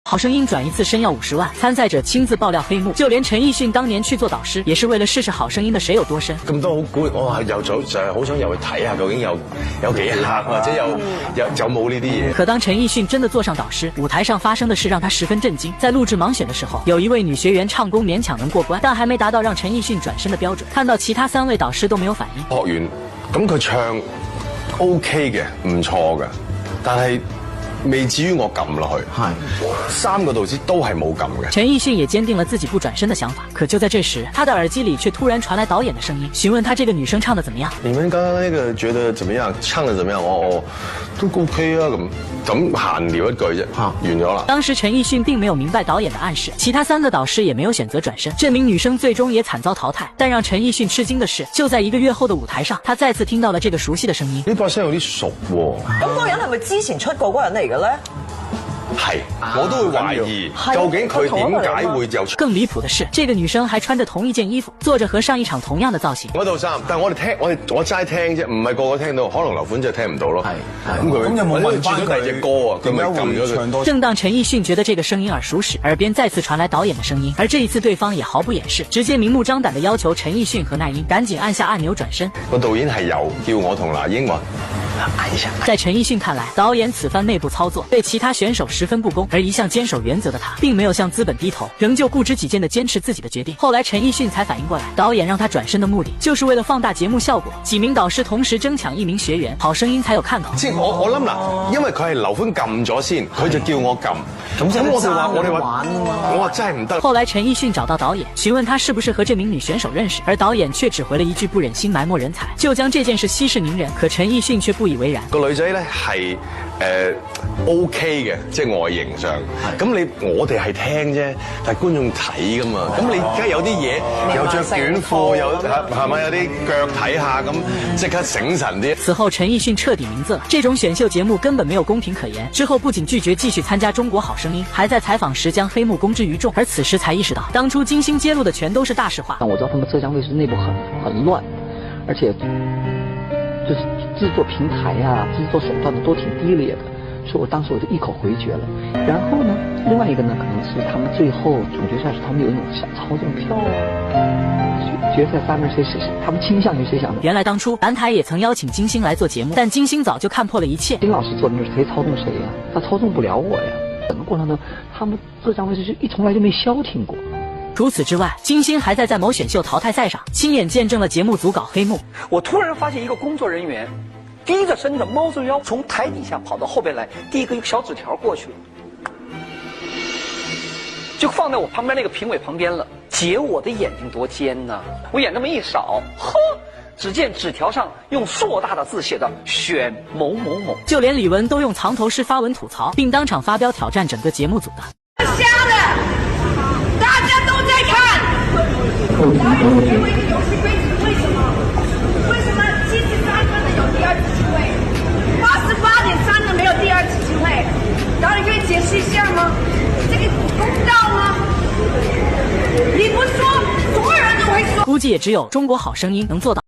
好聲音轉一次身要50萬，參賽者親自爆料黑幕，就連陳奕迅當年去做導師，也是為了試試好聲音的誰有多深。咁多好古，我係又就係好想入去睇下，究竟有幾黑，或者有冇呢啲嘢。可當陳奕迅真的坐上導師，舞台上發生的事讓他十分震驚。在錄製盲選的時候，有一位女學員唱功勉強能過關，但還沒達到讓陳奕迅轉身的標準。看到其他3位導師都沒有反應，學員咁佢唱 OK 嘅，唔錯嘅，但係未至於我撳落去，係3個導師都係冇撳嘅。陳奕迅也堅定了自己不轉身的想法，可就在這時，他的耳機裡卻突然傳來導演的聲音，詢問他這個女生唱得怎麼樣。你們剛剛那個覺得怎麼樣？唱得怎麼樣？我都 OK 啊，咁閒聊一句啫，完咗啦。當時陳奕迅並沒有明白導演的暗示，其他3個導師也沒有選擇轉身，這名女生最終也慘遭淘汰。但讓陳奕迅吃驚的是，就在1個月後的舞台上，他再次聽到了這個熟悉的聲音。呢把聲有啲熟喎。咁嗰個人係咪之前出過嗰人嚟嘅咧？係，我都會懷疑究竟佢點解會有。更離譜的是，這個女生還穿着同一件衣服，做着和上一場同樣的造型。嗰套衫，但係我齋聽啫，唔係個個聽到，可能劉款真係聽唔到咯。係，咁有冇問翻佢第二隻歌啊？佢咪撳咗佢。正當陳奕迅覺得這個聲音耳熟時，耳邊再次傳來導演的聲音，而這一次對方也毫不掩飾，直接明目張膽地要求陳奕迅和那英趕緊按下按鈕轉身。個導演係有叫我同那英話按一下。在陳奕迅看來，導演此番內部操作對其他選手十分不公，而一向堅守原則的他，並沒有向資本低頭，仍舊固執己見地堅持自己的決定。後來陳奕迅才反應過來，導演讓他轉身的目的，就是為了放大節目效果。幾名導師同時爭搶1名學員，好聲音才有看頭。即係我諗嗱，因為佢係劉歡撳咗先，佢就叫我撳，咁我話真係唔得。後來陳奕迅找到導演，詢問他是不是和這名女選手認識，而導演卻只回了一句不忍心埋沒人才，就將這件事息事寧人。可陳奕迅卻不以為然。個女仔咧係OK 嘅，即係外形上。咁我哋係聽啫，但係觀眾睇噶嘛。咁你而家有啲嘢，又着短褲，又係咪有啲腳睇下，咁即刻醒神啲。此後陳奕迅徹底明白了，這種選秀節目根本沒有公平可言。之後不僅拒絕繼續參加中國好聲音，還在採訪時將黑幕公之於眾。而此時才意識到，當初金星揭露的全都是大實話。但我知道他們浙江衛視內部很亂，而且就是製作平台啊，製作手段都挺低劣的，所以我當時我就一口回絕了。然後呢，另外一個呢，可能是他們最後總決賽時，他們有一種想操縱票啊，決賽3面誰，他們傾向於誰想的。原來當初藍台也曾邀請金星來做節目，但金星早就看破了一切。金老師做的就是誰操縱誰呀？他操縱不了我呀。整個過程中，他們浙江衛視就從來就沒消停過。除此之外，金星還在某選秀淘汰賽上親眼見證了節目組搞黑幕。我突然發現一個工作人員低着身子貓着腰從台底下跑到後邊來，遞一個小紙條過去了，就放在我旁邊那個評委旁邊了。姐，我的眼睛多尖呢！我眼這麼一掃，呵，只見紙條上用碩大的字寫的選某某某。就連李玟都用藏頭詩發文吐槽，並當場發飆挑戰整個節目組的。瞎的，大家都在看。导演认为游戏规则为什么73分的有第2次机会，88.3的没有第2次机会？导演可以解釋一下嗎？這個公道嗎？你不說，所有人都會說。估計也只有中國好聲音能做到。